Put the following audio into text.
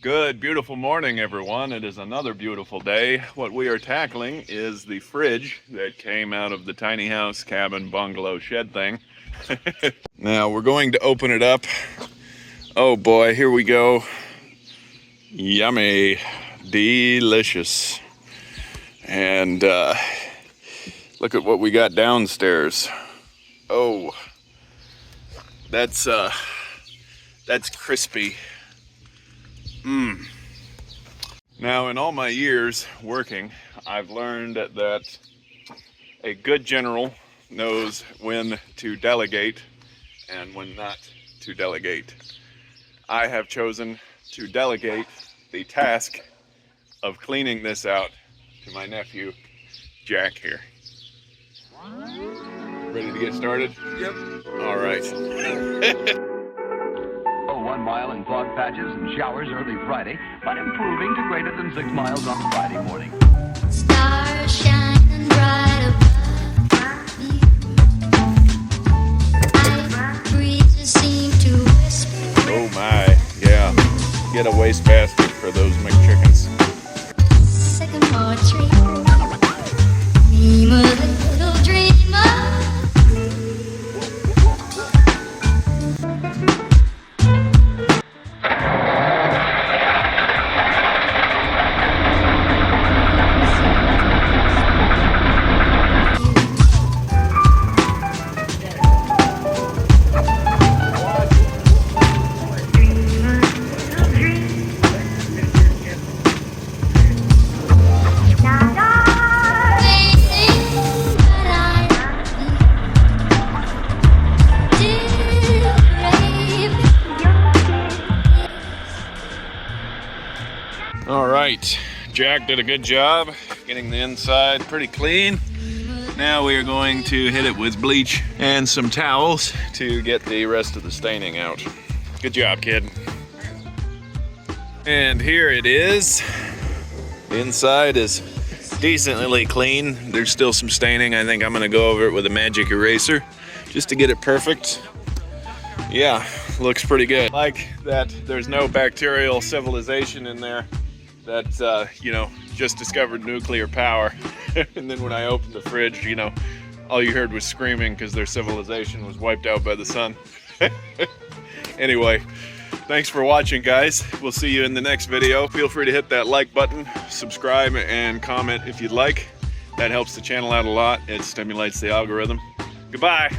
Good, beautiful morning, everyone. It is another beautiful day. What we are tackling is the fridge that came out of the tiny house, cabin, bungalow, shed thing. Now we're going to open it up. Oh boy, here we go. Yummy, delicious. And look at what we got downstairs. Oh, that's crispy. Now, in all my years working, I've learned that a good general knows when to delegate and when not to delegate. I have chosen to delegate the task of cleaning this out to my nephew, Jack here. Ready to get started? Yep. All right. 1 mile in fog patches and showers early Friday, but improving to greater than 6 miles on Friday morning. Stars shining bright above you. Breezes seem to whisper. Oh my, yeah. Get a wastebasket for those McChickens. Sycamore tree. Dream a little dreamer. All right, Jack did a good job getting the inside pretty clean. Now we are going to hit it with bleach and some towels to get the rest of the staining out. Good job, kid. And here it is. The inside is decently clean. There's still some staining. I think I'm gonna go over it with a magic eraser just to get it perfect. Yeah, looks pretty good. Like that there's no bacterial civilization in there that, just discovered nuclear power. And then when I opened the fridge, all you heard was screaming because their civilization was wiped out by the sun. Anyway, thanks for watching, guys. We'll see you in the next video. Feel free to hit that like button, subscribe, and comment if you'd like. That helps the channel out a lot. It stimulates the algorithm. Goodbye.